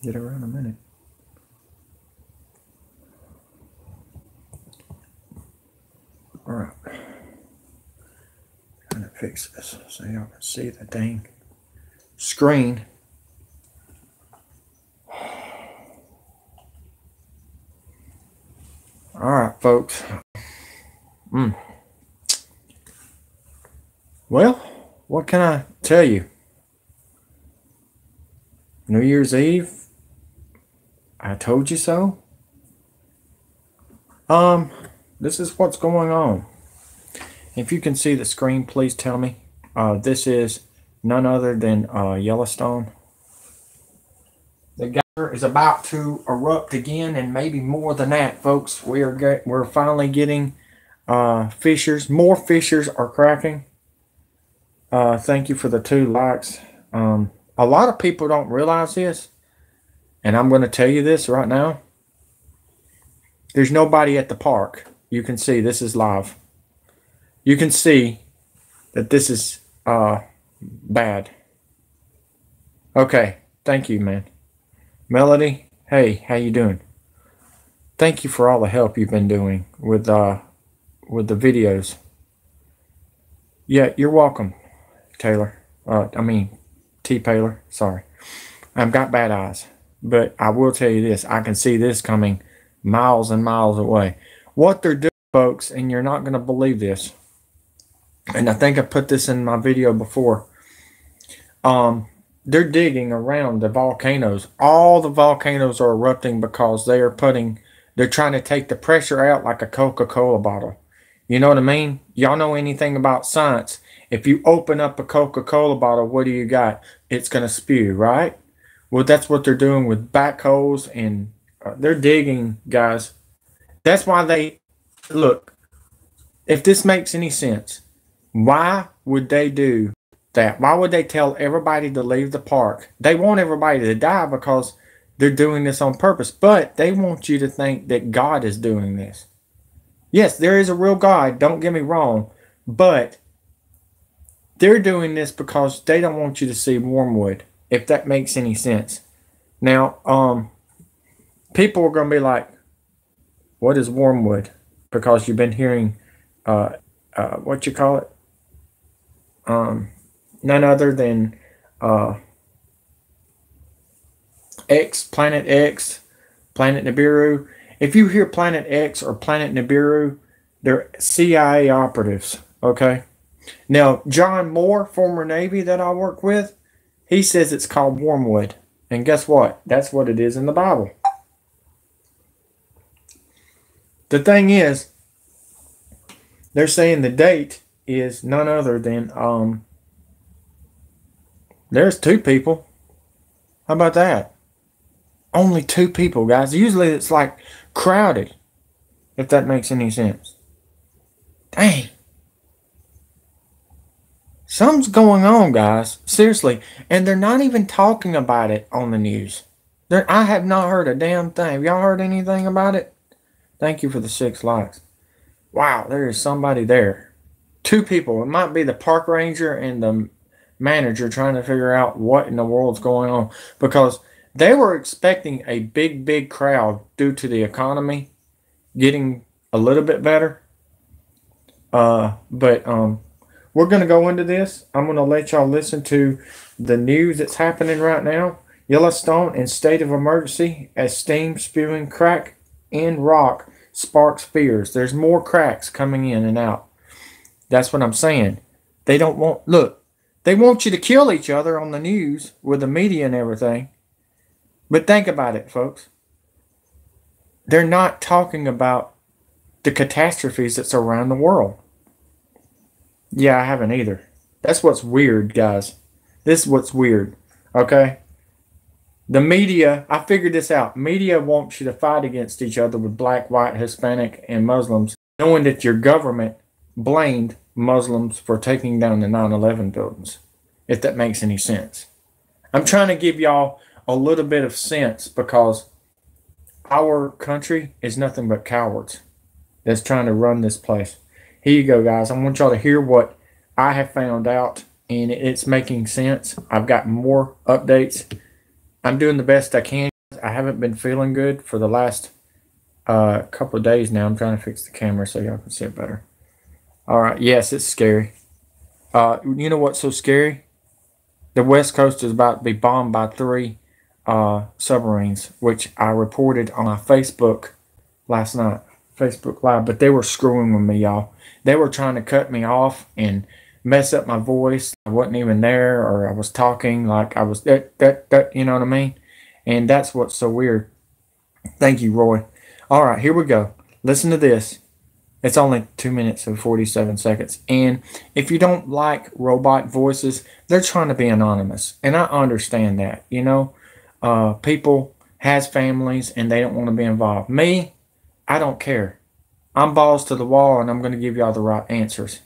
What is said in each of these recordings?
Get it around a minute. All right. Trying to fix this so y'all can see the dang screen. All right, folks. Well, what can I tell you? New Year's Eve. I told you so. This is what's going on. If you can see the screen, please tell me. This is none other than Yellowstone. The geyser is about to erupt again, and maybe more than that, folks. We're finally getting fissures. More fissures are cracking. Thank you for the 2 likes. A lot of people don't realize this, and I'm going to tell you this right now. There's nobody at the park. You can see this is live. You can see that this is bad. Okay, thank you, man. Melody, hey, how you doing? Thank you for all the help you've been doing with the videos. Yeah, you're welcome, Taylor. T. Paylor. Sorry, I've got bad eyes, but I will tell you this: I can see this coming miles and miles away. What they're doing, folks, and you're not going to believe this, and I think I put this in my video before. They're digging around the volcanoes. All the volcanoes are erupting because they're trying to take the pressure out like a Coca-Cola bottle. You know what I mean? Y'all know anything about science? If you open up a Coca-Cola bottle, what do you got? It's going to spew, right? Well, that's what they're doing with backhoes, and they're digging, guys. That's why they, look, if this makes any sense, why would they do that? Why would they tell everybody to leave the park? They want everybody to die because they're doing this on purpose, but they want you to think that God is doing this. Yes, there is a real God, don't get me wrong, but they're doing this because they don't want you to see Wormwood, if that makes any sense. Now, people are going to be like, what is Wormwood? Because you've been hearing, what you call it? None other than Planet X, Planet Nibiru. If you hear Planet X or Planet Nibiru, they're CIA operatives, okay? Now, John Moore, former Navy that I work with, he says it's called Wormwood. And guess what? That's what it is in the Bible. The thing is, they're saying the date is none other than, there's 2 people. How about that? Only 2 people, guys. Usually it's like crowded, if that makes any sense. Dang. Something's going on, guys. Seriously. And they're not even talking about it on the news. I have not heard a damn thing. Have y'all heard anything about it? Thank you for the 6 likes. Wow, there is somebody there. 2 people. It might be the park ranger and the manager trying to figure out what in the world's going on. Because they were expecting a big crowd due to the economy getting a little bit better. But we're going to go into this. I'm going to let y'all listen to the news that's happening right now. Yellowstone in state of emergency as steam spewing crack in rock sparks fears. There's more cracks coming in and out. That's what I'm saying. They don't want, look, they want you to kill each other on the news with the media and everything. But think about it, folks. They're not talking about the catastrophes that's around the world. Yeah, I haven't either. That's what's weird, guys. This is what's weird, okay? The media, I figured this out. Media wants you to fight against each other with black, white, Hispanic, and Muslims, knowing that your government blamed Muslims for taking down the 9/11 buildings, if that makes any sense. I'm trying to give y'all a little bit of sense because our country is nothing but cowards that's trying to run this place. Here you go, guys. I want y'all to hear what I have found out, and it's making sense. I've got more updates. I'm doing the best I can. I haven't been feeling good for the last couple of days now. I'm trying to fix the camera so y'all can see it better. All right. Yes, it's scary. You know what's so scary? The West Coast is about to be bombed by 3 submarines, which I reported on my Facebook last night. Facebook Live. But they were screwing with me, y'all. They were trying to cut me off and mess up my voice. I wasn't even there, or I was talking like I was that, you know what I mean? And that's what's so weird. Thank you, Roy. All right, here we go. Listen to this. It's only 2 minutes and 47 seconds. And if you don't like robot voices, they're trying to be anonymous. And I understand that, you know. People has families and they don't want to be involved. Me, I don't care. I'm balls to the wall and I'm going to give y'all the right answers.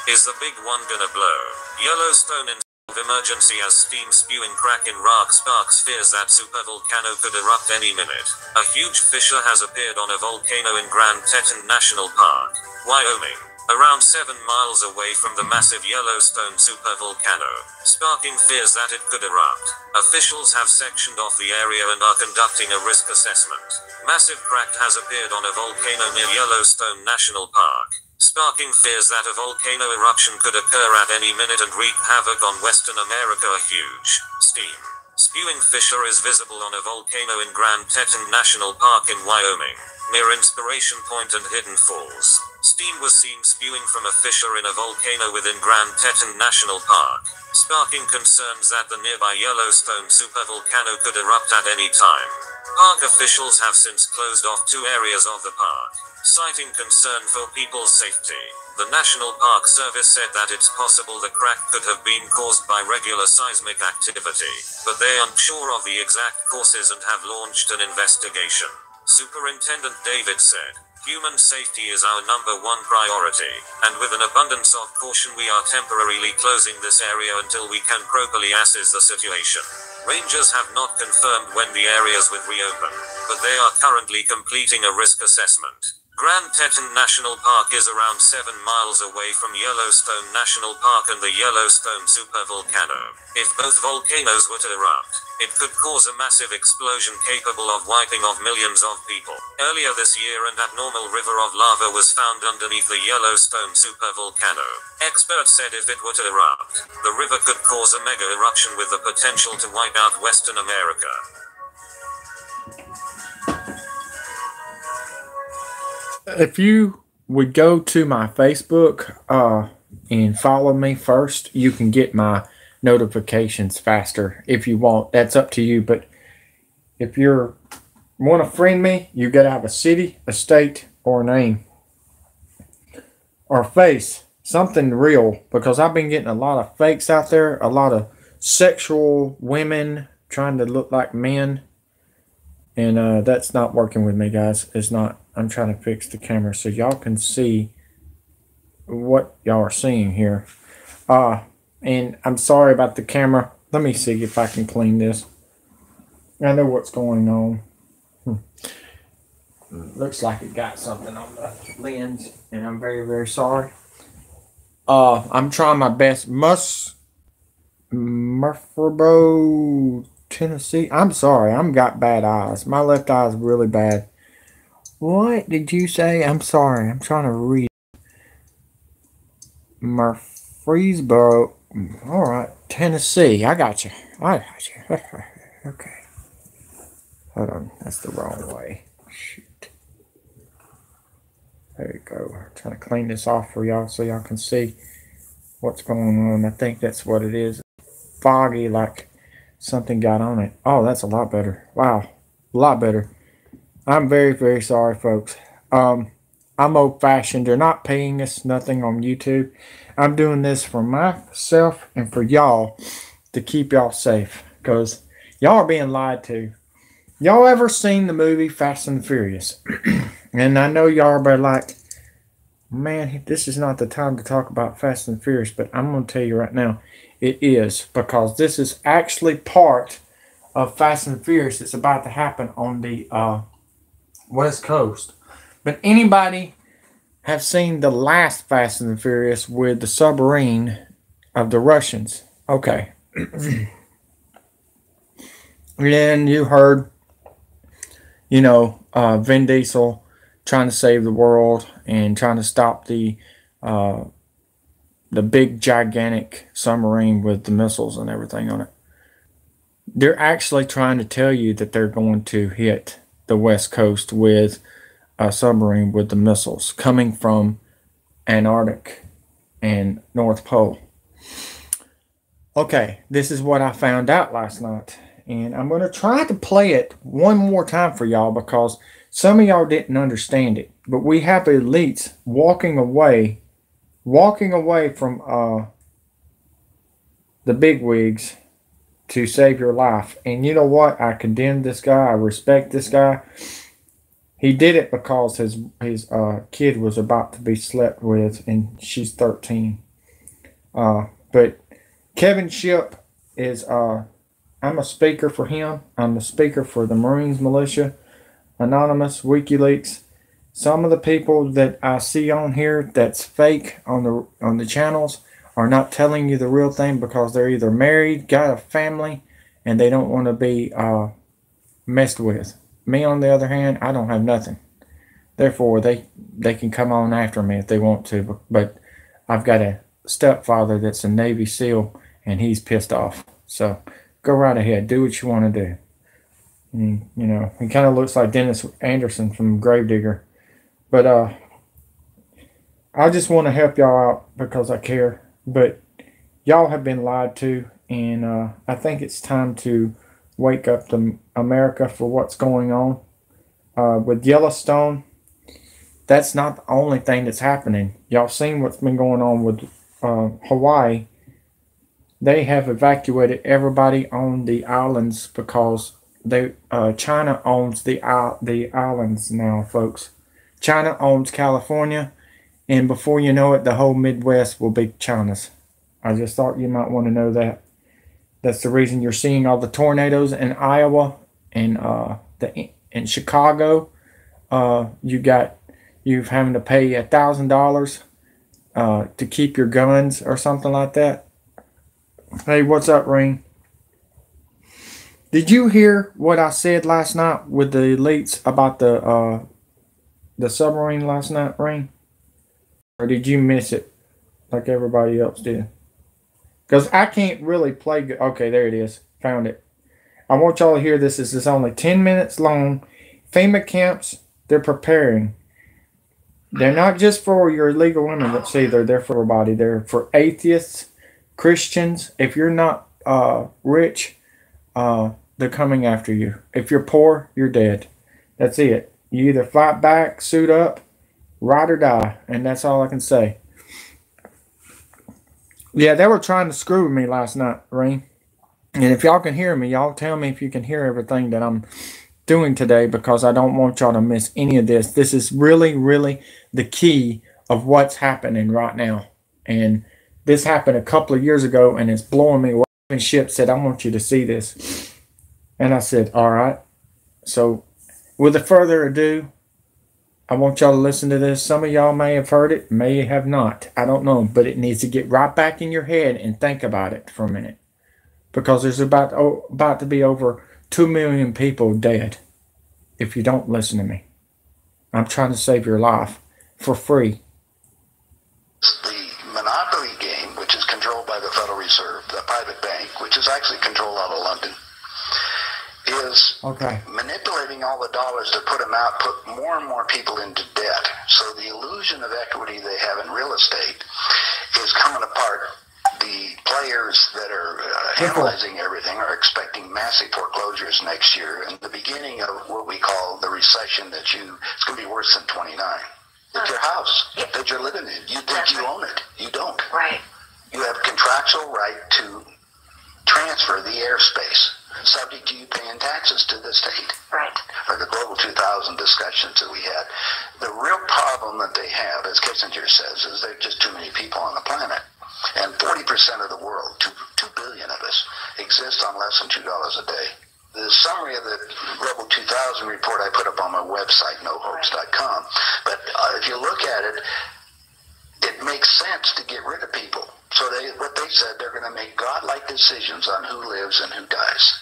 Is the big one gonna blow? Yellowstone in emergency as steam spewing crack in rock sparks fears that supervolcano could erupt any minute. A huge fissure has appeared on a volcano in Grand Teton National Park, Wyoming, around 7 miles away from the massive Yellowstone supervolcano, sparking fears that it could erupt. Officials have sectioned off the area and are conducting a risk assessment. Massive crack has appeared on a volcano near Yellowstone National Park, sparking fears that a volcano eruption could occur at any minute and wreak havoc on Western America. A huge, steam spewing fissure is visible on a volcano in Grand Teton National Park in Wyoming, near Inspiration Point and Hidden Falls. Steam was seen spewing from a fissure in a volcano within Grand Teton National Park, sparking concerns that the nearby Yellowstone supervolcano could erupt at any time. Park officials have since closed off 2 areas of the park, citing concern for people's safety. The National Park Service said that it's possible the crack could have been caused by regular seismic activity, but they aren't sure of the exact causes and have launched an investigation. Superintendent David said, "Human safety is our #1 priority, and with an abundance of caution we are temporarily closing this area until we can properly assess the situation." Rangers have not confirmed when the areas will reopen, but they are currently completing a risk assessment. Grand Teton National Park is around 7 miles away from Yellowstone National Park and the Yellowstone supervolcano. If both volcanoes were to erupt, it could cause a massive explosion capable of wiping off millions of people. Earlier this year, an abnormal river of lava was found underneath the Yellowstone supervolcano. Experts said if it were to erupt, the river could cause a mega eruption with the potential to wipe out Western America. If you would go to my Facebook and follow me first, you can get my notifications faster if you want. That's up to you. But if you want to friend me, you got to have a city, a state, or a name. Or face. Something real. Because I've been getting a lot of fakes out there. A lot of sexual women trying to look like men. And that's not working with me, guys. It's not. I'm trying to fix the camera so y'all can see what y'all are seeing here. And I'm sorry about the camera. Let me see if I can clean this. I know what's going on. Looks like it got something on the lens, and I'm very, very sorry. I'm trying my best. Murfreesboro, Tennessee. I'm sorry. I'm got bad eyes. My left eye is really bad. What did you say? I'm sorry. I'm trying to read. Murfreesboro. All right. Tennessee. I got you. Okay. Hold on. That's the wrong way. Shoot. There you go. I'm trying to clean this off for y'all so y'all can see what's going on. I think that's what it is. Foggy, like something got on it. Oh, that's a lot better. Wow. A lot better. I'm very, very sorry, folks. I'm old-fashioned. They're not paying us nothing on YouTube. I'm doing this for myself and for y'all to keep y'all safe. Because y'all are being lied to. Y'all ever seen the movie Fast and Furious? And I know y'all are like, man, this is not the time to talk about Fast and Furious, but I'm going to tell you right now, it is, because this is actually part of Fast and Furious that's about to happen on the West Coast. But anybody have seen the last Fast and Furious with the submarine of the Russians? Okay. Then you heard, Vin Diesel trying to save the world and trying to stop the big gigantic submarine with the missiles and everything on it. They're actually trying to tell you that they're going to hit the West Coast with a submarine with the missiles coming from Antarctic and North Pole. Okay, this is what I found out last night. And I'm going to try to play it one more time for y'all because some of y'all didn't understand it. But we have elites walking away from the bigwigs to save your life. And you know what? I condemn this guy. I respect this guy. He did it because his kid was about to be slept with, and she's 13. But Kevin Shipp is, I'm a speaker for him. I'm a speaker for the Marines Militia, Anonymous, WikiLeaks. Some of the people that I see on here that's fake on the channels are not telling you the real thing because they're either married, got a family, and they don't want to be messed with. Me, on the other hand, I don't have nothing. Therefore, they can come on after me if they want to. But I've got a stepfather that's a Navy SEAL, and he's pissed off. So go right ahead. Do what you want to do. And, he kind of looks like Dennis Anderson from Gravedigger. But I just want to help y'all out because I care. But y'all have been lied to, and I think it's time to wake up to America for what's going on. With Yellowstone, that's not the only thing that's happening. Y'all seen what's been going on with Hawaii. They have evacuated everybody on the islands because China owns the islands now, folks. China owns California, and before you know it, the whole Midwest will be China's. I just thought you might want to know that. That's the reason you're seeing all the tornadoes in Iowa and in Chicago. You've having to pay $1,000 to keep your guns or something like that. Hey, what's up, Ring? Did you hear what I said last night with the elites about the submarine last night, Ring? Or did you miss it like everybody else did? Because I can't really play good. Okay, there it is. Found it. I want y'all to hear this. This is only 10 minutes long. FEMA camps, they're preparing. They're not just for your illegal immigrants either. They're for everybody. They're for atheists, Christians. If you're not rich, they're coming after you. If you're poor, you're dead. That's it. You either fight back, suit up, ride or die. And that's all I can say. Yeah, they were trying to screw with me last night, Ring. And if y'all can hear me, y'all tell me if you can hear everything that I'm doing today, because I don't want y'all to miss any of this. This is really, really the key of what's happening right now. And this happened a couple of years ago, and it's blowing me away. And Ship said, I want you to see this. And I said, all right. So with further ado, I want y'all to listen to this. Some of y'all may have heard it, may have not. I don't know. But it needs to get right back in your head and think about it for a minute. Because there's about to be over 2 million people dead if you don't listen to me. I'm trying to save your life for free. The monopoly game, which is controlled by the Federal Reserve, the private bank, which is actually controlled out of London, is manipulating all the dollars to put them out, put more and more people into debt. So the illusion of equity they have in real estate is coming apart. The players that are analyzing everything are expecting massive foreclosures next year and the beginning of what we call the recession it's going to be worse than 29. It's your house that you're living in. You think you own it. You don't. Right. You have contractual right to transfer the airspace. subject to you paying taxes to the state. Right. Or the Global 2000 discussions that we had. The real problem that they have, as Kissinger says, is there are just too many people on the planet. And 40% of the world, 2 billion of us, exist on less than $2 a day. The summary of the Global 2000 report I put up on my website, nohoax.com. But if you look at it, it makes sense to get rid of people. So what they said, they're going to make godlike decisions on who lives and who dies.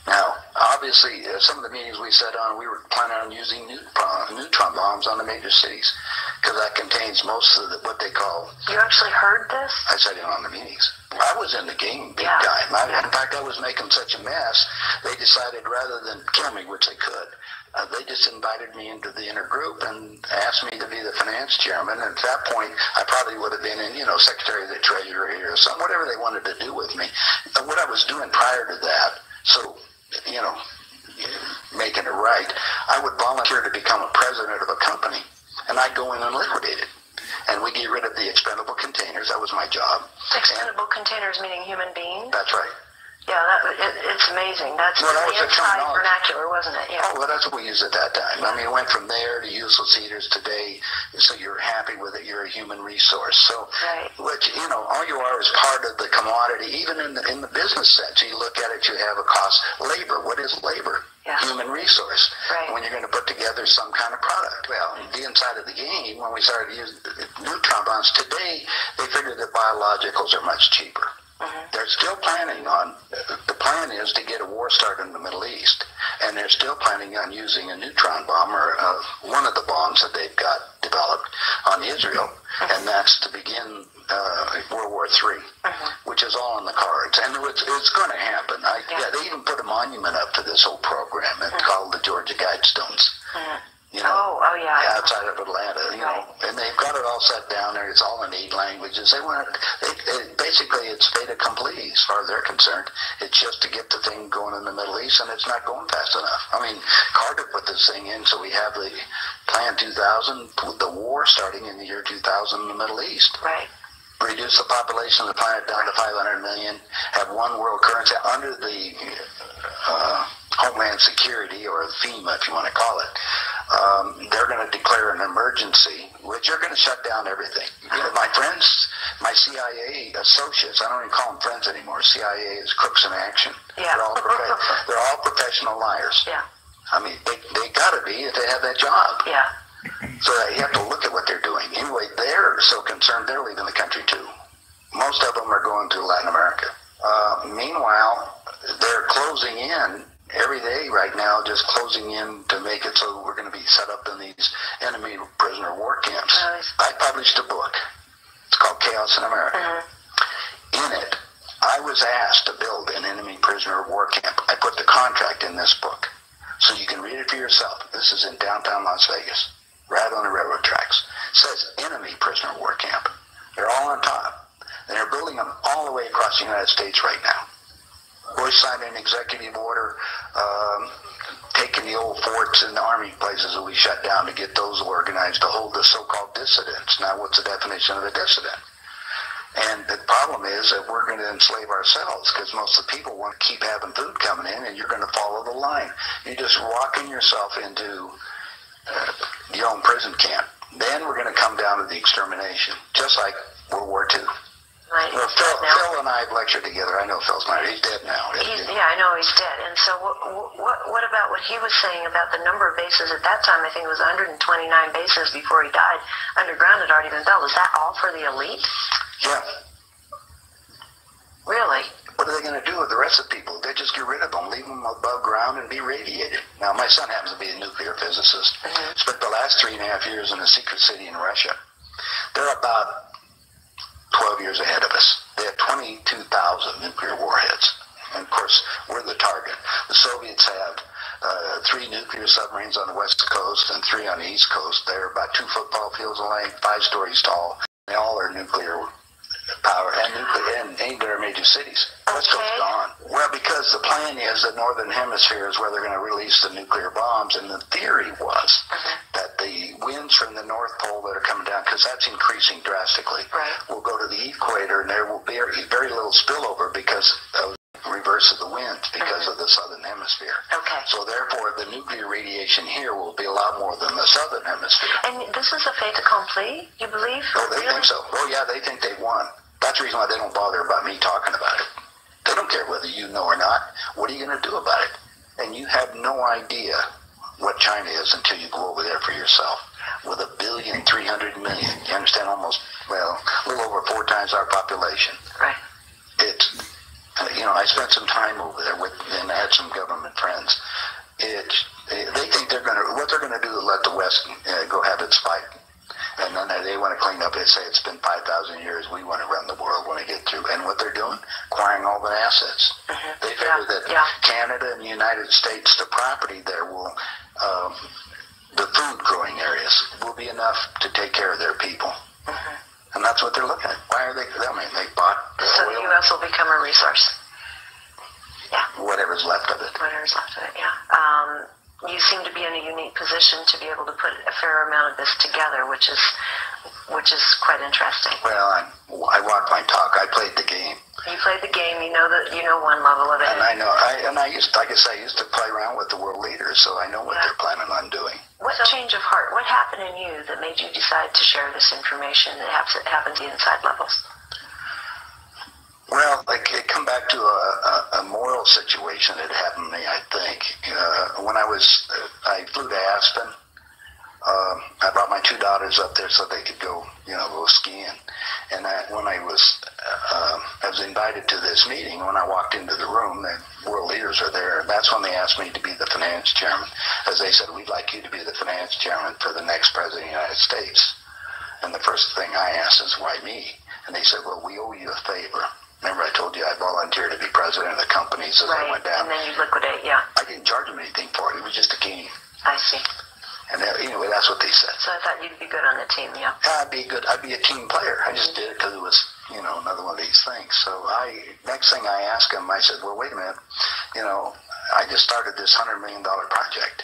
Now, obviously, some of the meetings we sat on, we were planning on using neutron bombs on the major cities, because that contains most of what they call... You actually heard this? I sat in on the meetings. I was in the game big time. In fact, I was making such a mess, they decided rather than kill me, which they could, they just invited me into the inner group and asked me to be the finance chairman. And at that point, I probably would have been in, Secretary of the Treasury or something, whatever they wanted to do with me. What I was doing prior to that, so, making it right, I would volunteer to become a president of a company, and I'd go in and liquidate it. And we get rid of the expendable containers. That was my job. Expendable containers meaning human beings? That's right. Yeah, it's amazing. That's that the was inside vernacular, wasn't it? Yeah. Oh, well, that's what we used at that time. I mean, it went from there to useless eaters today. So you're happy with it. You're a human resource. So, which, all you are is part of the commodity. Even in the business sense, you look at it, you have a cost. Labor. What is labor? Yeah. Human resource. Right. When you're going to put together some kind of product. Well, the inside of the game, when we started using neutron bombs, today they figured that biologicals are much cheaper. They're still planning on, the plan is to get a war started in the Middle East, and they're still planning on using a neutron bomb, or one of the bombs that they've got developed on Israel, and that's to begin World War III, which is all in the cards. And it's going to happen. They even put a monument up to this whole program. It's called the Georgia Guidestones. Outside of Atlanta, and they've got it all set down there. It's all in 8 languages. Basically, it's fait accompli as far as they're concerned. It's just to get the thing going in the Middle East, and it's not going fast enough. I mean, Carter put this thing in, so we have the Plan 2000, the war starting in the year 2000 in the Middle East. Right. Reduce the population of the planet down to 500 million, have one world currency under the Homeland Security, or FEMA, if you want to call it. They're going to declare an emergency, which are going to shut down everything. My friends, my CIA associates, I don't even call them friends anymore. CIA is crooks in action. Yeah. They're all professional liars. Yeah. I mean, they got to be if they have that job. Yeah. So you have to look at what they're doing. Anyway, they're so concerned they're leaving the country too. Most of them are going to Latin America. Meanwhile, they're closing in every day right now, just closing in to make it so we're going to be set up in these enemy prisoner war camps. I published a book. It's called Chaos in America. In it, I was asked to build an enemy prisoner war camp. I put the contract in this book, so you can read it for yourself. This is in downtown Las Vegas, right on the railroad tracks. It says enemy prisoner war camp. They're all on top. And they're building them all the way across the United States right now. Bush signed an executive order taking the old forts and the army places that we shut down to get those organized to hold the so-called dissidents. Now, what's the definition of a dissident? And the problem is that we're going to enslave ourselves, because most of the people want to keep having food coming in, and you're going to follow the line. You're just walking yourself into your own prison camp. Then we're going to come down to the extermination, just like World War II. Right. Well, Phil and I have lectured together. I know Phil's married. He's dead now. Yeah, I know he's dead. And so what about what he was saying about the number of bases at that time? I think it was 129 bases before he died. Underground had already been built. Is that all for the elite? Yeah. Really? What are they going to do with the rest of the people? They just get rid of them, leave them above ground, and be radiated. Now, my son happens to be a nuclear physicist. Spent the last 3.5 years in a secret city in Russia. They're about 12 years ahead of us. They have 22,000 nuclear warheads. And of course, we're the target. The Soviets have 3 nuclear submarines on the west coast and 3 on the east coast. They're about 2 football fields in length, 5 stories tall. They all are nuclear power and aimed at our major cities. West Coast gone. Well, because the plan is that Northern Hemisphere is where they're going to release the nuclear bombs, and the theory was that the winds from the North Pole that are coming down, because that's increasing drastically, will go to the equator, and there will be very little spillover because of the reverse of the winds, because southern hemisphere. And this is a fait accompli, you believe? Oh, they think so. Oh, yeah, they think they've won. That's the reason why they don't bother about me talking about it. They don't care whether you know or not. What are you going to do about it? And you have no idea what China is until you go over there for yourself. With 1,300,000,000, you understand, almost, well, a little over 4 times our population. Right. It's, I spent some time over there and I had some government friends. They think what they're going to do is let the West go have its fight. And then they want to clean up. They say it's been 5,000 years. We want to run the world when we get through. And what they're doing, acquiring all the assets. Mm-hmm. They figure that Canada and the United States, the property there will, the food growing areas will be enough to take care of their people. Mm-hmm. And that's what they're looking at. Why are they? I mean, they bought so oil. the U.S. will become a resource. Yeah. Whatever's left of it. Whatever's left of it. Yeah. You seem to be in a unique position to be able to put a fair amount of this together, which is quite interesting. Well, I walked my talk. I played the game. You played the game. You know one level of it. And I used to play around with the world leaders, so I know what they're planning on doing. What change of heart? What happened in you that made you decide to share this information that happened to the inside levels? Well, it come back to a moral situation that happened to me, I think. When I flew to Aspen. I brought my 2 daughters up there so they could go skiing. And when I was invited to this meeting, when I walked into the room, the world leaders are there. And that's when they asked me to be the finance chairman. As they said, we'd like you to be the finance chairman for the next president of the United States. And the first thing I asked is, why me? And they said, well, we owe you a favor. Remember I told you I volunteered to be president of the companies as I went down? And then you liquidate, yeah. I didn't charge them anything for it. It was just a game. I see. And anyway, that's what they said. So I thought you'd be good on the team, yeah. I'd be good. I'd be a team player. I just did it because it was, another one of these things. So next thing I asked them, I said, well, wait a minute. I just started this $100 million project.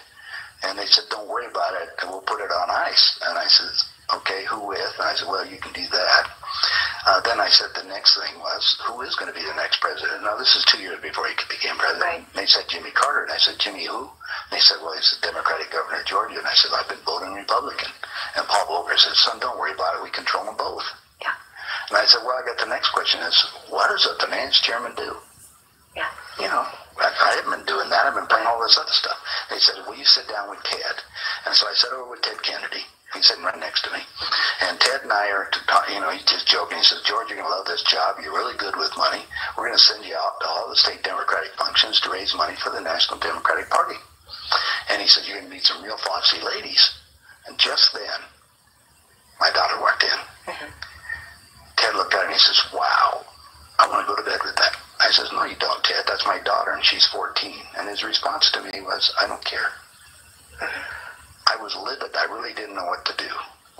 And they said, don't worry about it. We'll put it on ice. And I said, okay, who with? And I said, well, you can do that. Then I said the next thing was, who is going to be the next president? Now, this is 2 years before he became president. Right. And they said Jimmy Carter. And I said, Jimmy who? And they said, well, he's the Democratic governor of Georgia. And I said, I've been voting Republican. And Paul Volcker said, son, don't worry about it. We control them both. Yeah. And I said, well, I got the next question is, what does a finance chairman do? Yeah. I haven't been doing that. I've been playing all this other stuff. They said, will you sit down with Ted? And so I sat over with Ted Kennedy. He's sitting right next to me. And Ted and I are, he's just joking. He says, George, you're going to love this job. You're really good with money. We're going to send you out to all the state Democratic functions to raise money for the National Democratic Party. And he said, you're going to meet some real foxy ladies. And just then, my daughter walked in. Mm-hmm. Ted looked at her and he says, wow, I want to go to bed with that. I says, no, you don't, Ted. That's my daughter, and she's 14. And his response to me was, I don't care. Mm-hmm. I was livid. I really didn't know what to do.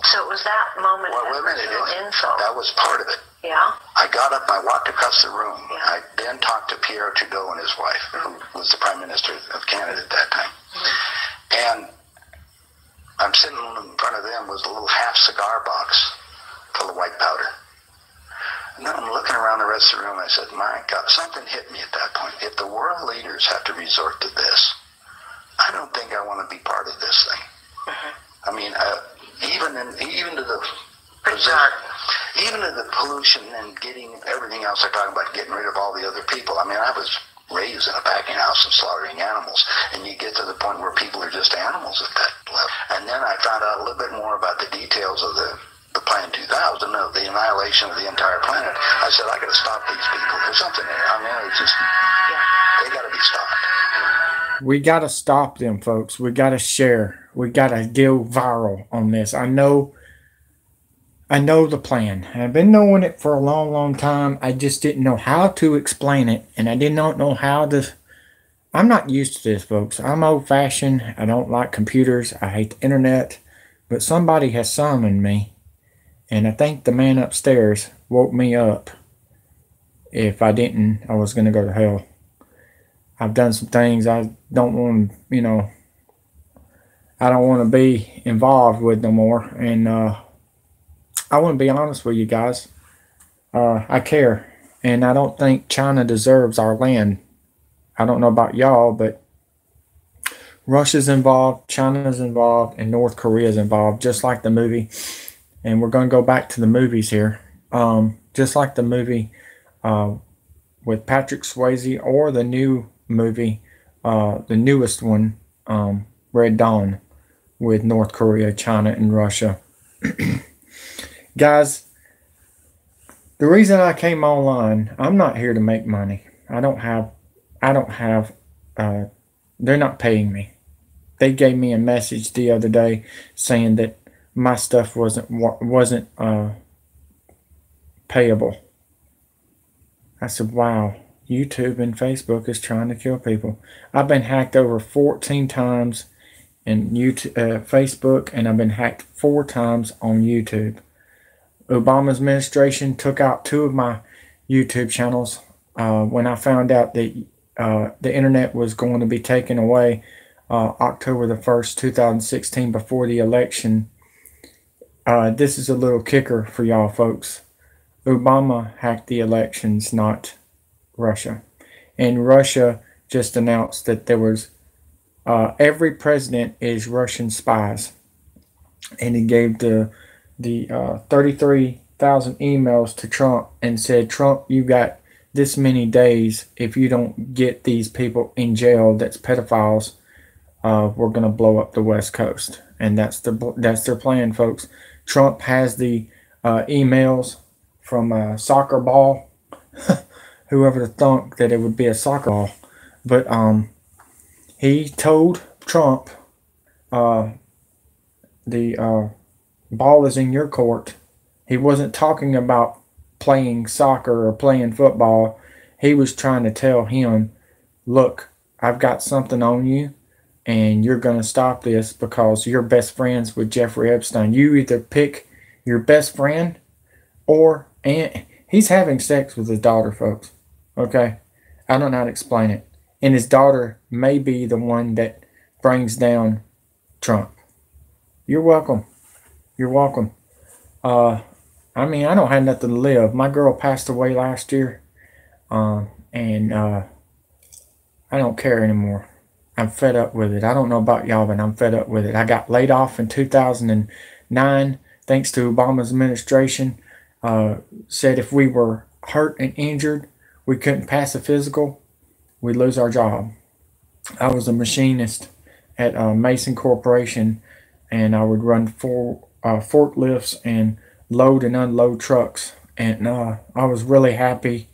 So it was that moment of personal insult. That was part of it. Yeah. I got up, I walked across the room. Yeah. I then talked to Pierre Trudeau and his wife, who was the Prime Minister of Canada at that time. Mm-hmm. And I'm sitting in front of them was a little half cigar box full of white powder. And then I'm looking around the rest of the room, and I said, my God, something hit me at that point. If the world leaders have to resort to this, I don't think I want to be part of this thing. Mm-hmm. I mean, even to the pollution and getting everything else they're talking about, getting rid of all the other people. I mean, I was raised in a packing house and slaughtering animals, and you get to the point where people are just animals at that level. And then I found out a little bit more about the details of the Plan 2000, of the annihilation of the entire planet. I said, I got to stop these people. There's something there. I mean, it's just, they got to be stopped. We got to stop them, folks. We got to share. We got to go viral on this. I know the plan. I've been knowing it for a long, long time. I just didn't know how to explain it. And I did not know how to. I'm not used to this, folks. I'm old-fashioned. I don't like computers. I hate the internet. But somebody has summoned me. And I think the man upstairs woke me up. If I didn't, I was going to go to hell. I've done some things I don't want to, I don't want to be involved with no more. And I want to be honest with you guys. I care. And I don't think China deserves our land. I don't know about y'all, but Russia's involved, China's involved, and North Korea's involved, just like the movie. And we're going to go back to the movies here. Just like the movie with Patrick Swayze, or the new movie, the newest one, Red Dawn, with North Korea, China, and Russia. Guys, the reason I came online, I'm not here to make money. I don't have, they're not paying me. They gave me a message the other day saying that my stuff wasn't payable. I said, wow, YouTube and Facebook is trying to kill people. I've been hacked over 14 times in YouTube, Facebook, and I've been hacked 4 times on YouTube. Obama's administration took out 2 of my YouTube channels when I found out that the internet was going to be taken away October the 1st, 2016, before the election. This is a little kicker for y'all folks. Obama hacked the elections, not Russia. And Russia just announced that there was every president is Russian spies. And he gave the 33,000 emails to Trump and said, Trump, you got this many days. If you don't get these people in jail that's pedophiles, we're going to blow up the West Coast. And that's their plan, folks. Trump has the emails from a soccer ball. Whoever thought that it would be a soccer ball. But he told Trump, the ball is in your court. He wasn't talking about playing soccer or playing football. He was trying to tell him, look, I've got something on you, and you're going to stop this because you're best friends with Jeffrey Epstein. You either pick your best friend, and he's having sex with his daughter, folks. Okay? I don't know how to explain it. And his daughter may be the one that brings down Trump. You're welcome. You're welcome. I mean, I don't have nothing to live. My girl passed away last year. And I don't care anymore. I'm fed up with it. I don't know about y'all, but I'm fed up with it. I got laid off in 2009 thanks to Obama's administration. Said if we were hurt and injured, we couldn't pass a physical, we'd lose our job. I was a machinist at Mason Corporation, and I would run forklifts and load and unload trucks. And I was really happy,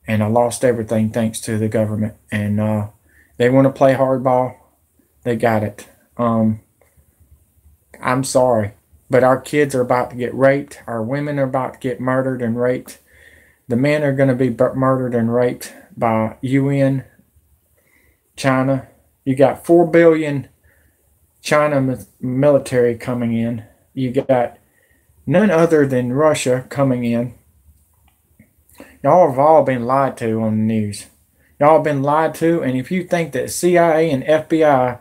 and I lost everything thanks to the government. And they want to play hardball. They got it. I'm sorry, but our kids are about to get raped. Our women are about to get murdered and raped. The men are going to be murdered and raped by UN, China. You got 4 billion China military coming in. You got none other than Russia coming in. Y'all have all been lied to on the news. Y'all have been lied to, and if you think that CIA and FBI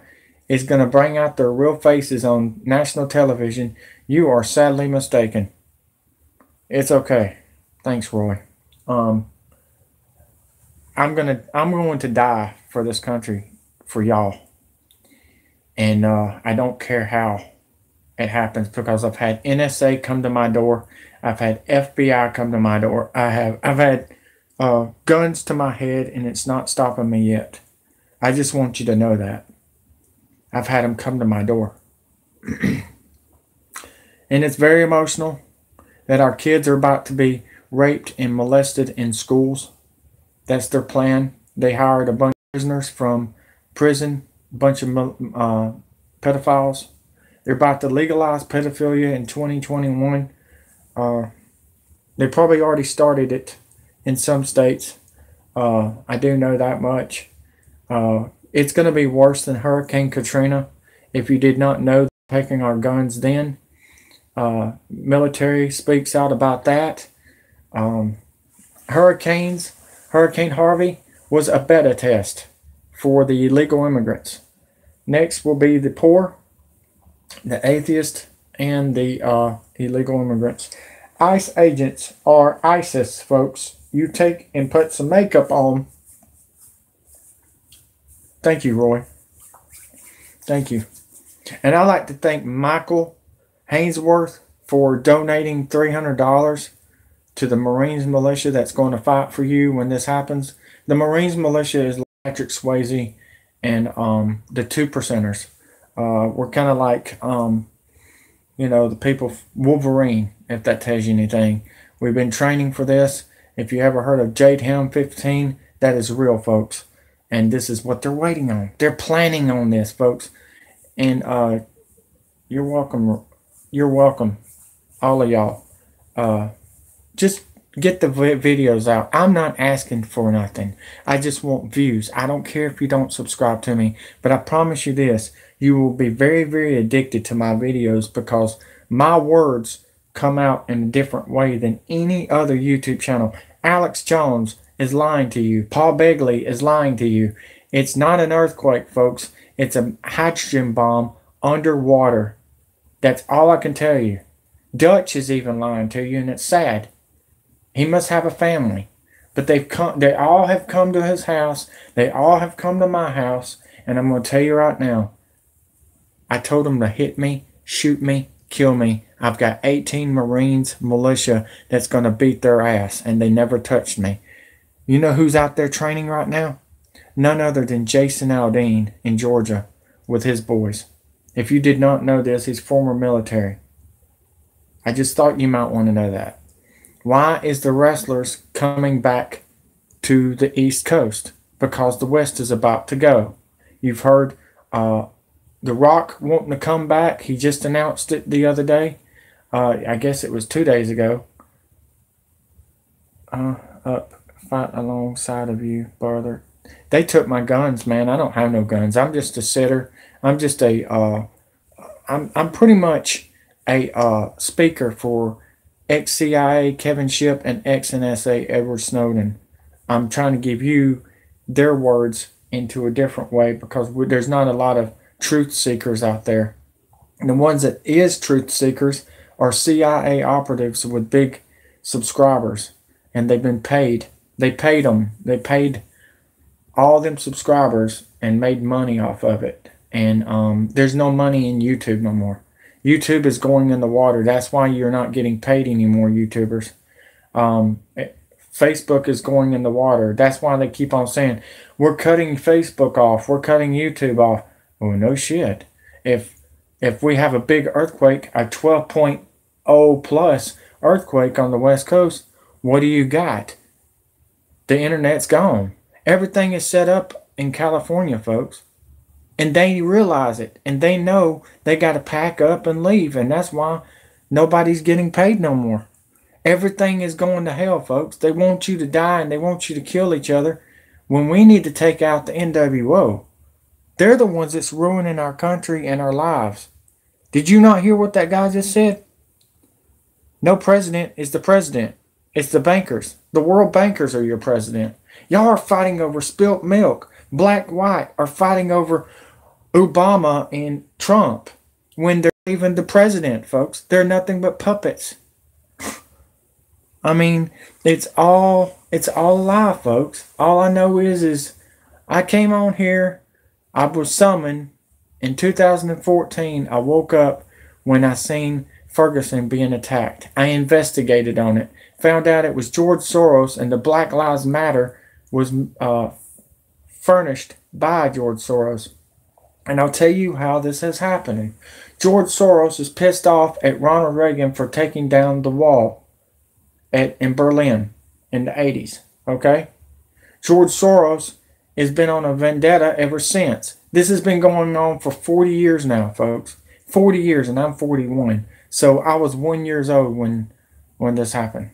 is going to bring out their real faces on national television, you are sadly mistaken. It's okay. Thanks, Roy. I'm going to die for this country, for y'all. And I don't care how it happens, because I've had NSA come to my door. I've had FBI come to my door. I've had guns to my head, and it's not stopping me yet. I just want you to know that. I've had them come to my door. And it's very emotional that our kids are about to be raped and molested in schools. That's their plan. They hired a bunch of prisoners from prison, a bunch of pedophiles. They're about to legalize pedophilia in 2021. They probably already started it in some states. I do know that much. It's going to be worse than Hurricane Katrina. If you did not know, taking our guns then. Military speaks out about that. Hurricane Harvey was a beta test for the illegal immigrants. Next will be the poor, the atheist, and the illegal immigrants. ICE agents are ISIS, folks. You take and put some makeup on. Thank you, Roy. Thank you. And I'd like to thank Michael Hainsworth for donating $300 to the Marines militia that's going to fight for you when this happens. The Marines militia is Patrick Swayze and the 2%ers. We're kind of like, you know, the people, Wolverine, if that tells you anything. We've been training for this. If you ever heard of Jade Helm 15, that is real, folks. And this is what they're waiting on. They're planning on this, folks. And you're welcome. You're welcome, all of y'all. Just get the videos out. I'm not asking for nothing. I just want views. I don't care if you don't subscribe to me. But I promise you this. You will be very, very addicted to my videos because my words come out in a different way than any other YouTube channel. Alex Jones is lying to you. Paul Begley is lying to you. It's not an earthquake, folks. It's a hydrogen bomb underwater. That's all I can tell you. Dutch is even lying to you, and it's sad. He must have a family. But they all have come to his house. They all have come to my house. And I'm going to tell you right now, I told them to hit me, shoot me, kill me. I've got 18 Marines militia that's going to beat their ass, and they never touched me. You know who's out there training right now? None other than Jason Aldean in Georgia with his boys. If you did not know this, he's former military. I just thought you might want to know that. Why is the wrestlers coming back to the East Coast? Because the West is about to go. You've heard The Rock wanting to come back. He just announced it the other day. I guess it was 2 days ago. Up, fight alongside of you, brother. They took my guns, man. I don't have no guns. I'm just a sitter. I'm just a, I'm pretty much a speaker for ex-CIA Kevin Shipp and ex-NSA Edward Snowden. I'm trying to give you their words into a different way because there's not a lot of truth seekers out there. And the ones that is truth seekers are CIA operatives with big subscribers. And they've been paid. They paid them. They paid all them subscribers and made money off of it. And there's no money in YouTube no more. YouTube is going in the water. That's why you're not getting paid anymore, YouTubers. Facebook is going in the water. That's why they keep on saying, we're cutting Facebook off. We're cutting YouTube off. Oh, no shit. If we have a big earthquake, a 12.0 plus earthquake on the West Coast, what do you got? The internet's gone. Everything is set up in California, folks. And they realize it. And they know they got to pack up and leave. And that's why nobody's getting paid no more. Everything is going to hell, folks. They want you to die and they want you to kill each other when we need to take out the NWO. They're the ones that's ruining our country and our lives. Did you not hear what that guy just said? No president is the president. It's the bankers. The world bankers are your president. Y'all are fighting over spilt milk. Black, white are fighting over Obama and Trump when they're even the president, folks. They're nothing but puppets. I mean, it's all a lie, folks. All I know is I came on here. I was summoned in 2014. I woke up when I seen Ferguson being attacked. I investigated on it. Found out it was George Soros, and the Black Lives Matter was furnished by George Soros. And I'll tell you how this is happening. George Soros is pissed off at Ronald Reagan for taking down the wall in Berlin in the 80s. Okay? George Soros has been on a vendetta ever since. This has been going on for 40 years now, folks. 40 years, and I'm 41. So I was 1 year old when this happened.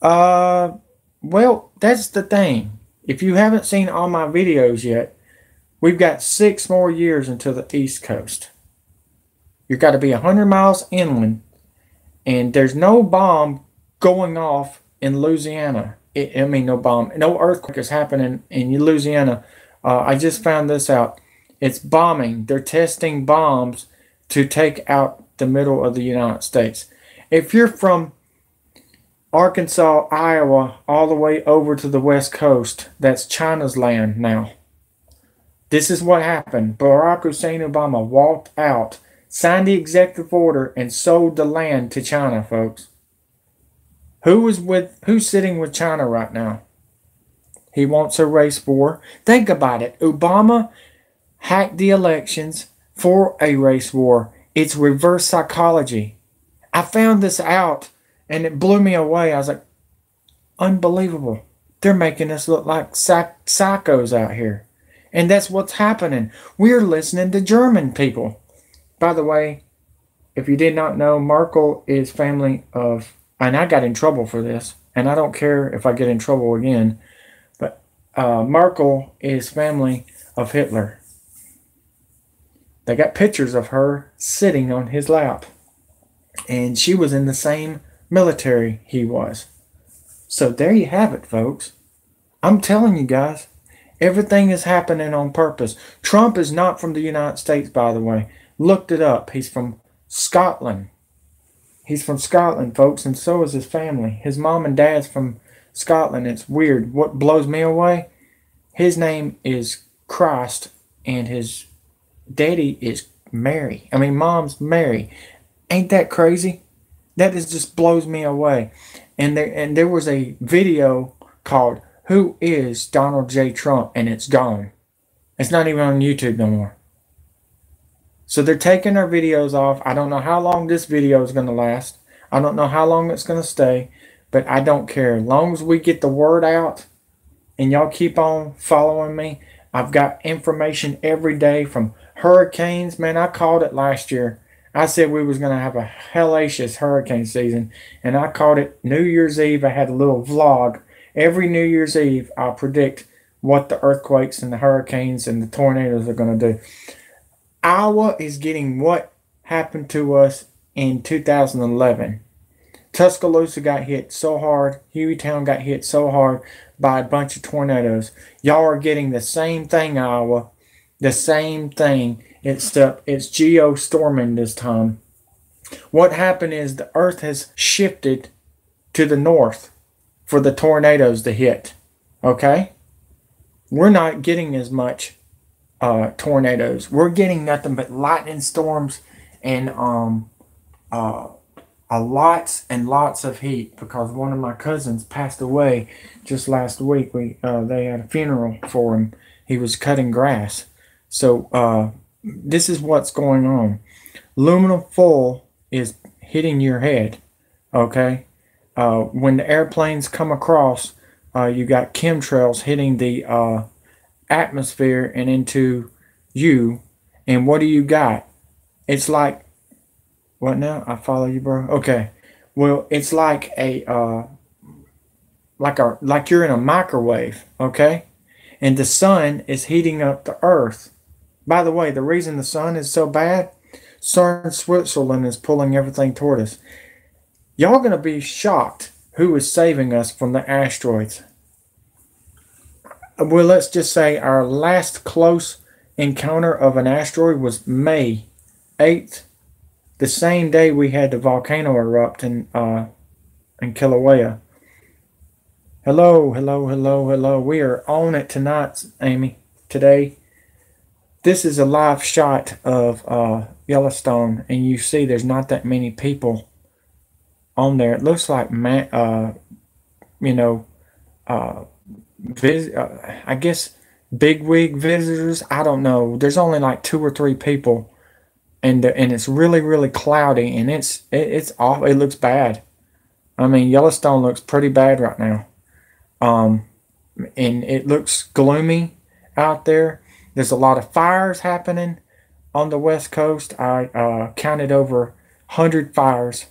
Well, that's the thing. If you haven't seen all my videos yet, we've got 6 more years until the East Coast. You've got to be 100 miles inland, and there's no bomb going off in Louisiana. No earthquake is happening in Louisiana. I just found this out. It's bombing. They're testing bombs to take out the middle of the United States. If you're from Arkansas, Iowa, all the way over to the West Coast, that's China's land now. This is what happened. Barack Hussein Obama walked out, signed the executive order, and sold the land to China, folks. Who's sitting with China right now? He wants a race war. Think about it. Obama hacked the elections for a race war. It's reverse psychology. I found this out and it blew me away. I was like, unbelievable. They're making us look like psychos out here. And that's what's happening. We're listening to German people. By the way, if you did not know, Merkel is family of, and I got in trouble for this, and I don't care if I get in trouble again, but Merkel is family of Hitler. They got pictures of her sitting on his lap. And she was in the same military he was. So there you have it, folks. I'm telling you guys, everything is happening on purpose. Trump is not from the United States, by the way. Looked it up. He's from Scotland. He's from Scotland, folks, and so is his family. His mom and dad's from Scotland. It's weird. What blows me away, his name is Christ, and his daddy is Mary. I mean, mom's Mary. Ain't that crazy? That just blows me away. And there was a video called "Who is Donald J. Trump?" and it's gone. It's not even on YouTube no more. So they're taking our videos off. I don't know how long this video is going to last. I don't know how long it's going to stay. But I don't care. As long as we get the word out and y'all keep on following me. I've got information every day from hurricanes. Man, I called it last year. I said we was going to have a hellacious hurricane season. And I called it New Year's Eve. I had a little vlog. Every New Year's Eve, I'll predict what the earthquakes and the hurricanes and the tornadoes are going to do. Iowa is getting what happened to us in 2011. Tuscaloosa got hit so hard. Hueytown got hit so hard by a bunch of tornadoes. Y'all are getting the same thing, Iowa. The same thing. It's geostorming this time. What happened is the earth has shifted to the north for the tornadoes to hit. Okay? We're not getting as much tornadoes. We're getting nothing but lightning storms and lots and lots of heat, because one of my cousins passed away just last week. They had a funeral for him. He was cutting grass. So this is what's going on. Aluminum foil is hitting your head. Okay? When the airplanes come across, you got chemtrails hitting the atmosphere and into you. And what do you got? It's like, what now? I follow you, bro. Okay. Well, it's like like you're in a microwave, okay? And the sun is heating up the earth. By the way, the reason the sun is so bad, CERN Switzerland is pulling everything toward us. Y'all gonna be shocked who is saving us from the asteroids. Well, let's just say our last close encounter of an asteroid was May 8th. The same day we had the volcano erupt in Kilauea. Hello, hello, hello, hello. We are on it tonight, Amy. Today. This is a live shot of Yellowstone, and you see there's not that many people on there. It looks like, I guess bigwig visitors. I don't know. There's only like 2 or 3 people. And it's really, really cloudy, and it's off. It looks bad. I mean, Yellowstone looks pretty bad right now. And it looks gloomy out there. There's a lot of fires happening on the West Coast. I counted over 100 fires.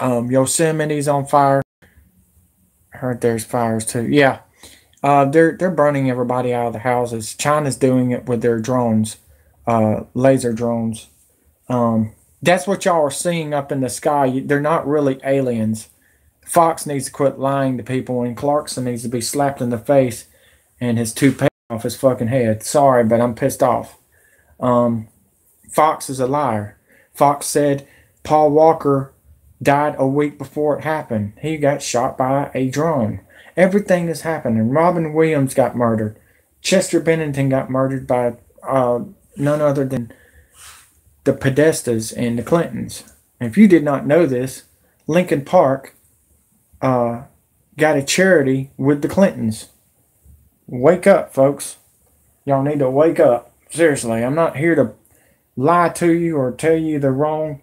Yosemite's on fire. Heard there's fires too. Yeah, they're burning everybody out of the houses. China's doing it with their drones. Laser drones. That's what y'all are seeing up in the sky. They're not really aliens. Fox needs to quit lying to people, and Clarkson needs to be slapped in the face and his toupee off his fucking head. Sorry, but I'm pissed off. Fox is a liar. Fox said Paul Walker died a week before it happened. He got shot by a drone. Everything is happening. Robin Williams got murdered. Chester Bennington got murdered by none other than the Podestas and the Clintons. And if you did not know this, Lincoln Park got a charity with the Clintons. Wake up, folks. Y'all need to wake up. Seriously, I'm not here to lie to you or tell you they're wrong.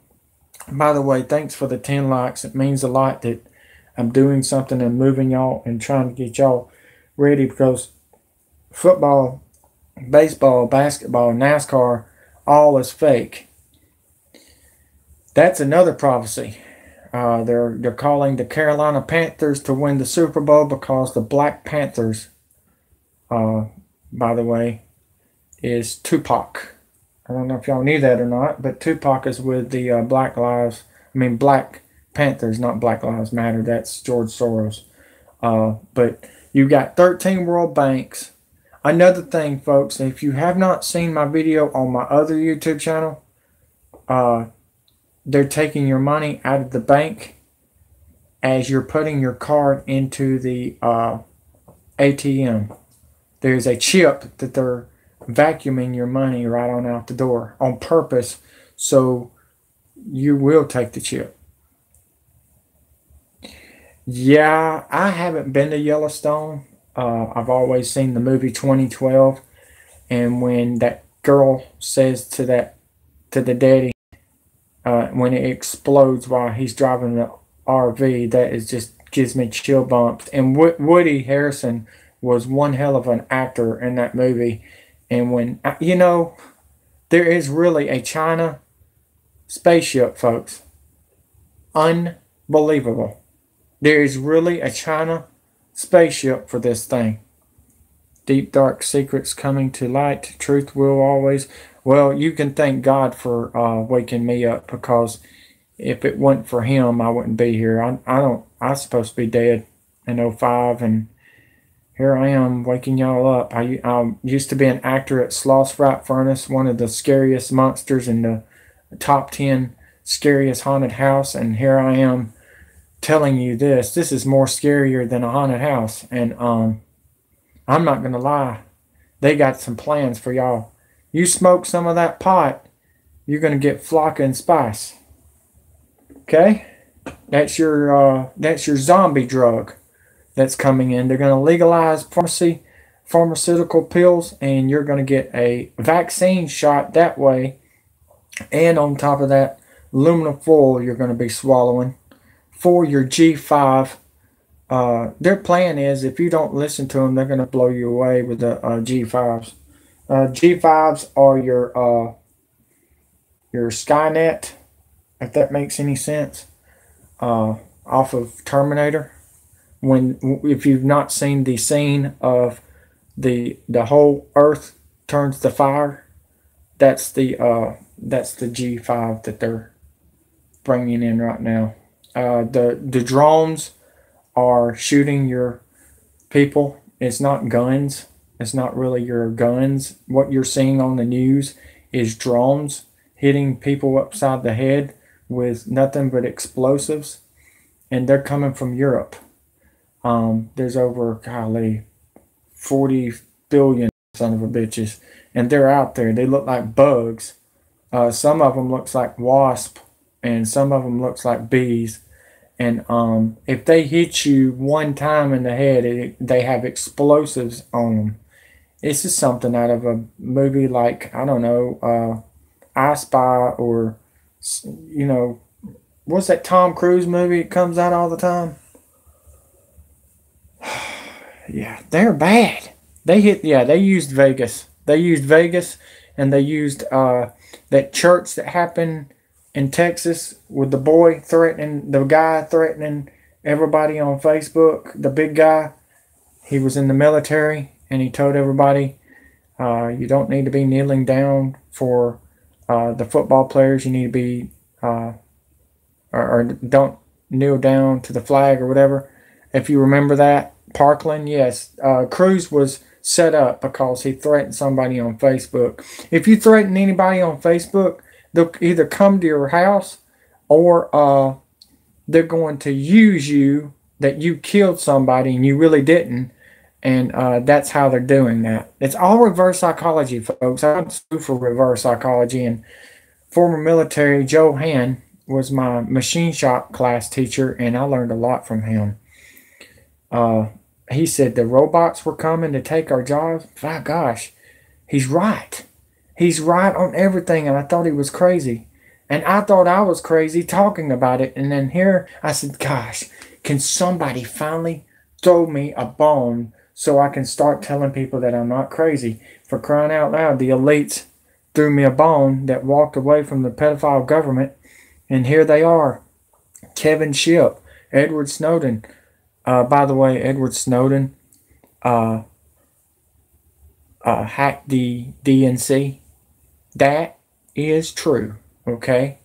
By the way, thanks for the 10 likes. It means a lot that I'm doing something and moving y'all and trying to get y'all ready, because football, baseball, basketball, NASCAR, all is fake. That's another prophecy. They're calling the Carolina Panthers to win the Super Bowl because the Black Panthers, by the way, is Tupac. I don't know if y'all knew that or not, but Tupac is with the Black Panthers, not Black Lives Matter. That's George Soros. But you got 13 world banks. Another thing, folks, if you have not seen my video on my other YouTube channel, they're taking your money out of the bank as you're putting your card into the ATM. There's a chip that they're vacuuming your money right on out the door on purpose, so you will take the chip. Yeah, I haven't been to Yellowstone. I've always seen the movie 2012, and when that girl says to the daddy, when it explodes while he's driving the RV, that is just gives me chill bumps. And Woody Harrelson was one hell of an actor in that movie. And when, there is really a China spaceship, folks. Unbelievable. There is really a China spaceship for this thing. Deep dark secrets coming to light. Truth will always. Well, you can thank God for waking me up, because if it wasn't for him, I wouldn't be here. I'm supposed to be dead in 2005, and here I am waking y'all up. I used to be an actor at Sloss Fright Furnace, one of the scariest monsters in the top 10 scariest haunted house, and here I am telling you this. This is more scarier than a haunted house, and I'm not going to lie. They got some plans for y'all. You smoke some of that pot, you're going to get Flocka and Spice. Okay? That's your zombie drug that's coming in. They're going to legalize pharmaceutical pills, and you're going to get a vaccine shot that way. And on top of that, aluminum foil you're going to be swallowing for your G5. Their plan is, if you don't listen to them, they're going to blow you away with the G5s. G5s are your Skynet, if that makes any sense, off of Terminator. If you've not seen the scene of the whole Earth turns to fire, that's the G5 that they're bringing in right now. The drones are shooting your people. It's not guns. It's not really your guns. What you're seeing on the news is drones hitting people upside the head with nothing but explosives, and they're coming from Europe. There's over 40 billion son of a bitches, and they're out there. They look like bugs. Some of them looks like wasp, and some of them looks like bees. And if they hit you one time in the head, they have explosives on them. This is something out of a movie like, I don't know, I Spy, or, what's that Tom Cruise movie that comes out all the time? Yeah, they're bad. They used Vegas. They used Vegas, and they used that church that happened in Texas with the guy threatening everybody on Facebook, the big guy. He was in the military, and he told everybody, you don't need to be kneeling down for the football players. You need to be, or don't kneel down to the flag or whatever. If you remember that, Parkland, yes. Cruz was set up because he threatened somebody on Facebook. If you threaten anybody on Facebook, they'll either come to your house, or they're going to use you that you killed somebody and you really didn't, And that's how they're doing that. It's all reverse psychology, folks. I went to school for reverse psychology, and former military Joe Han was my machine shop class teacher, and I learned a lot from him. He said the robots were coming to take our jobs. My gosh, he's right. He's right on everything, and I thought he was crazy. And I thought I was crazy talking about it. And then here I said, gosh, can somebody finally throw me a bone so I can start telling people that I'm not crazy? For crying out loud, the elites threw me a bone that walked away from the pedophile government. And here they are. Kevin Shipp, Edward Snowden. By the way, Edward Snowden hacked the DNC. That is true, okay?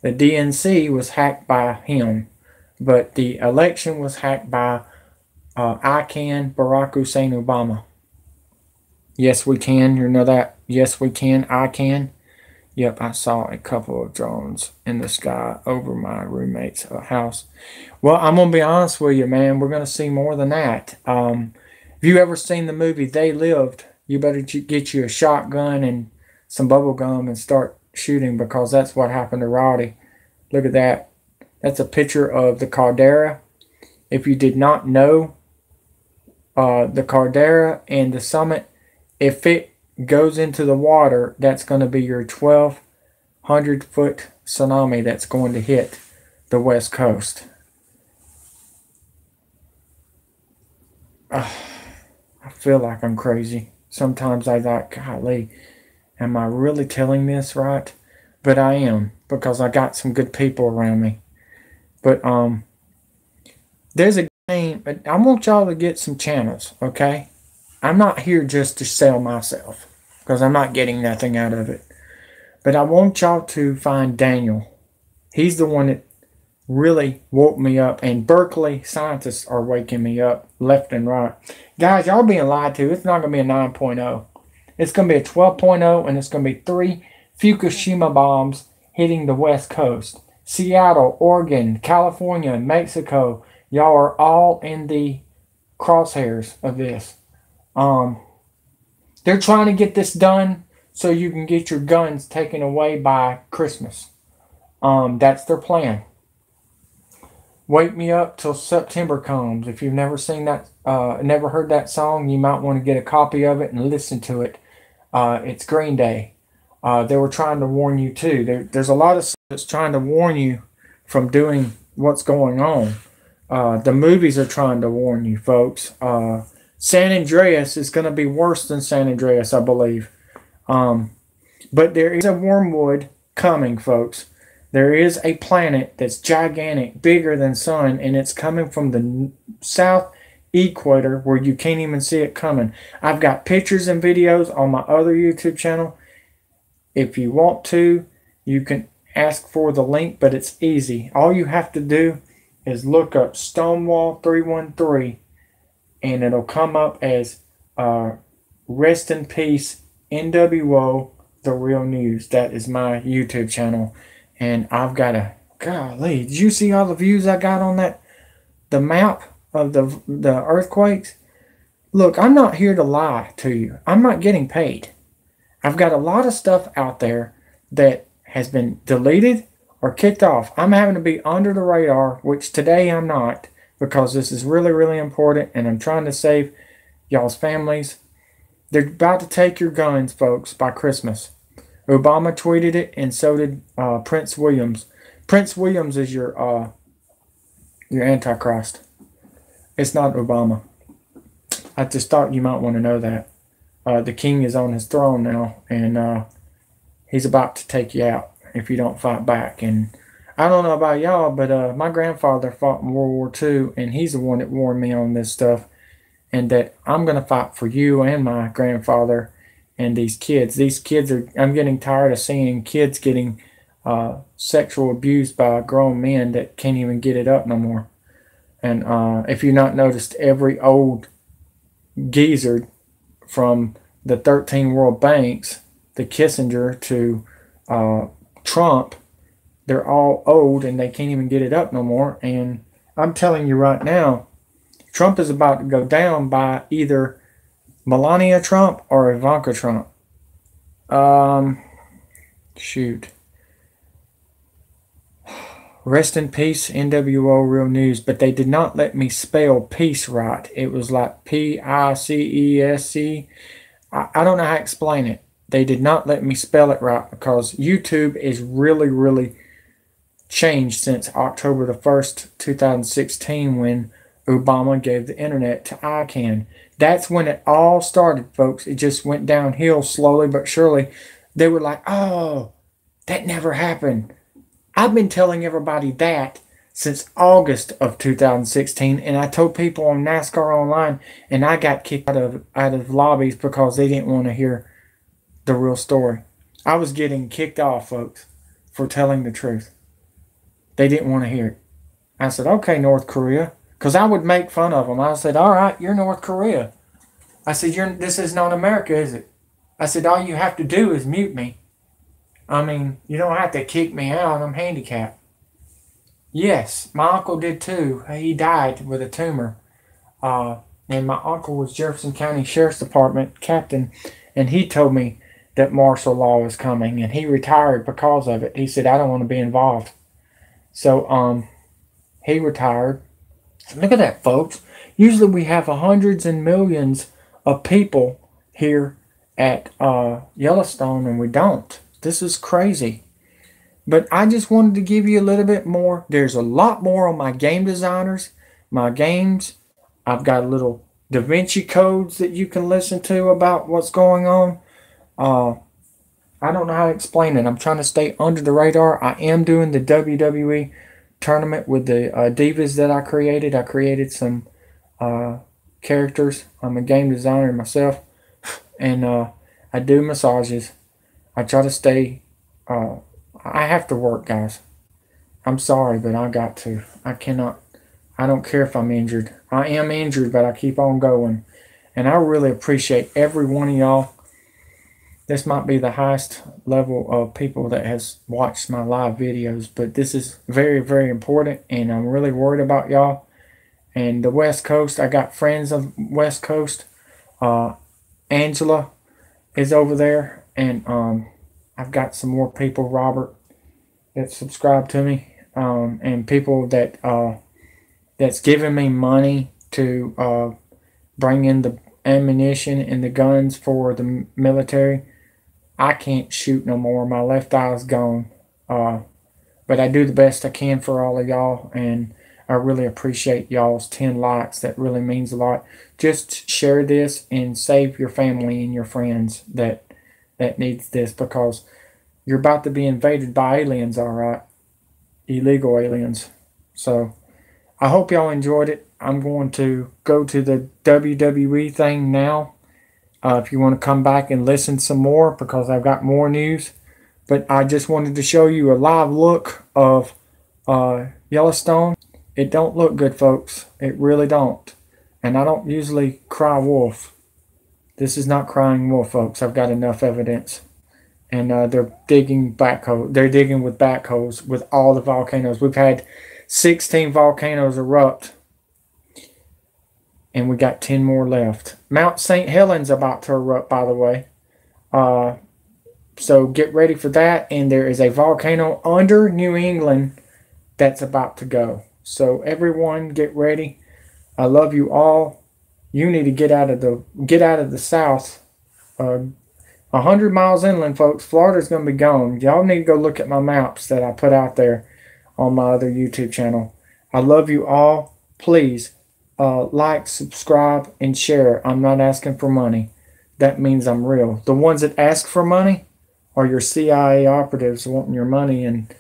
The DNC was hacked by him, but the election was hacked by ICANN, Barack Hussein Obama. Yes, we can. You know that? Yes, we can. ICANN. Yep, I saw a couple of drones in the sky over my roommate's house. Well, I'm going to be honest with you, man. We're going to see more than that. If you ever seen the movie They Lived, you better get you a shotgun and some bubble gum and start shooting, because that's what happened to Roddy. Look at that. That's a picture of the caldera. If you did not know, the caldera and the summit, if it goes into the water, that's going to be your 1,200-foot tsunami that's going to hit the West Coast. I feel like I'm crazy. Sometimes I thought, golly, am I really telling this right? But I am, because I got some good people around me. But there's a game. I want y'all to get some channels, okay? I'm not here just to sell myself, because I'm not getting nothing out of it. But I want y'all to find Daniel. He's the one that really woke me up, and Berkeley scientists are waking me up left and right. Guys, y'all being lied to. It's not going to be a 9.0. It's going to be a 12.0, and it's going to be 3 Fukushima bombs hitting the West Coast. Seattle, Oregon, California, Mexico. Y'all are all in the crosshairs of this. They're trying to get this done so you can get your guns taken away by Christmas. That's their plan. Wake me up till September comes. If you've never seen that, never heard that song, you might want to get a copy of it and listen to it. It's Green Day. They were trying to warn you too. There's a lot of stuff that's trying to warn you from doing what's going on. The movies are trying to warn you, folks. San Andreas is going to be worse than San Andreas, I believe. But there is a wormwood coming, folks. There is a planet that's gigantic, bigger than sun, and it's coming from the south equator where you can't even see it coming. I've got pictures and videos on my other YouTube channel. If you want to, you can ask for the link, but it's easy. All you have to do is look up Stonewall 313, and it'll come up as Rest in Peace NWO The Real News. That is my YouTube channel. And I've got a, golly, did you see all the views I got on that? The map of the earthquakes? Look, I'm not here to lie to you. I'm not getting paid. I've got a lot of stuff out there that has been deleted or kicked off. I'm having to be under the radar, which today I'm not, because this is really, really important, and I'm trying to save y'all's families. They're about to take your guns, folks, by Christmas. Obama tweeted it, and so did Prince Williams. Prince Williams is your Antichrist. It's not Obama. I just thought you might want to know that. The king is on his throne now, and he's about to take you out if you don't fight back. And I don't know about y'all, but my grandfather fought in World War II, and he's the one that warned me on this stuff, and that I'm going to fight for you and my grandfather and these kids. These kids are, I'm getting tired of seeing kids getting sexual abuse by grown men that can't even get it up no more. And if you've not noticed, every old geezer from the 13 world banks, the Kissinger to Trump, they're all old and they can't even get it up no more. And I'm telling you right now, Trump is about to go down by either Melania Trump or Ivanka Trump. Shoot. Rest in peace, NWO Real News. But they did not let me spell peace right. It was like P-I-C-E-S-C. I don't know how to explain it. They did not let me spell it right because YouTube is really, really changed since October the 1st, 2016, when Obama gave the internet to ICANN. That's when it all started, folks. It just went downhill slowly but surely. They were like, oh, that never happened. I've been telling everybody that since August of 2016, and I told people on NASCAR Online, and I got kicked out of lobbies because they didn't want to hear the real story. I was getting kicked off, folks, for telling the truth. They didn't want to hear it. I said, okay, North Korea, because I would make fun of them. I said, all right, you're North Korea. I said, this is not America, is it? I said, all you have to do is mute me. I mean, you don't have to kick me out. I'm handicapped. Yes, my uncle did too. He died with a tumor. And my uncle was Jefferson County Sheriff's Department captain. And he told me that martial law was coming. And he retired because of it. He said, I don't want to be involved. So he retired. Look at that, folks. Usually we have hundreds and millions of people here at Yellowstone, and we don't. This is crazy. But I just wanted to give you a little bit more. There's a lot more on my game designers, my games. I've got little Da Vinci codes that you can listen to about what's going on. I don't know how to explain it. I'm trying to stay under the radar. I am doing the WWE tournament with the divas that I created. I created some characters. I'm a game designer myself. And I do massages. I try to stay, I have to work, guys. I'm sorry, but I got to. I cannot, I don't care if I'm injured. I am injured, but I keep on going. And I really appreciate every one of y'all. This might be the highest level of people that has watched my live videos, but this is very, very important, and I'm really worried about y'all. And the West Coast, I got friends of West Coast. Angela is over there, and I've got some more people, Robert, that subscribe to me, and people that that's giving me money to bring in the ammunition and the guns for the military. I can't shoot no more. My left eye's gone, but I do the best I can for all of y'all, and I really appreciate y'all's 10 likes. That really means a lot. Just share this and save your family and your friends that needs this, because you're about to be invaded by aliens, all right? Illegal aliens. So I hope y'all enjoyed it. I'm going to go to the WWE thing now. If you want to come back and listen some more, because I've got more news. But I just wanted to show you a live look of Yellowstone. It don't look good, folks. It really don't. And I don't usually cry wolf. This is not crying wolf, folks. I've got enough evidence. And they're digging backhoe. They're digging with backhoes with all the volcanoes. We've had 16 volcanoes erupt, and we got 10 more left. Mount St. Helens about to erupt, by the way. So get ready for that. And there is a volcano under New England that's about to go. So everyone, get ready. I love you all. You need to get out of the South. 100 miles inland, folks. Florida's going to be gone. Y'all need to go look at my maps that I put out there on my other YouTube channel. I love you all. Please like, subscribe, and share. I'm not asking for money. That means I'm real. The ones that ask for money are your CIA operatives wanting your money and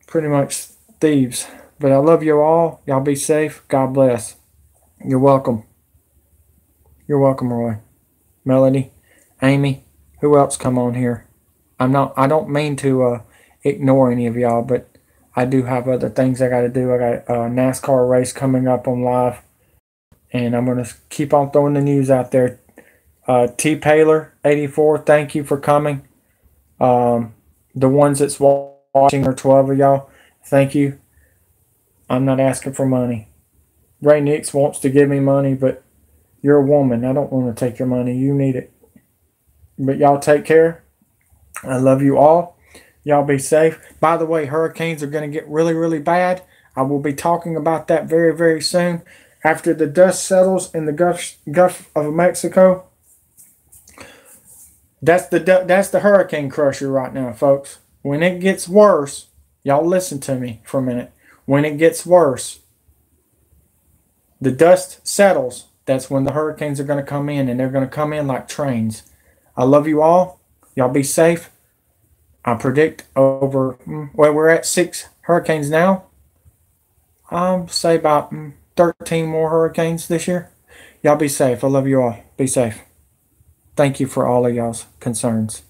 pretty much thieves. But I love you all. Y'all be safe. God bless. You're welcome. You're welcome, Roy. Melody, Amy, who else come on here? I don't mean to ignore any of y'all, but I do have other things I got to do. I got a NASCAR race coming up on live, and I'm going to keep on throwing the news out there. T. Paler, 84, thank you for coming. The ones that's watching, or 12 of y'all, thank you. I'm not asking for money. Ray Nix wants to give me money, but you're a woman. I don't want to take your money. You need it. But y'all take care. I love you all. Y'all be safe. By the way, hurricanes are going to get really, really bad. I will be talking about that very, very soon. After the dust settles in the Gulf of Mexico, that's the hurricane crusher right now, folks. When it gets worse, y'all listen to me for a minute. When it gets worse, the dust settles. That's when the hurricanes are going to come in, and they're going to come in like trains. I love you all. Y'all be safe. I predict over, well, we're at 6 hurricanes now. Say about 13 more hurricanes this year. Y'all be safe. I love you all. Be safe. Thank you for all of y'all's concerns.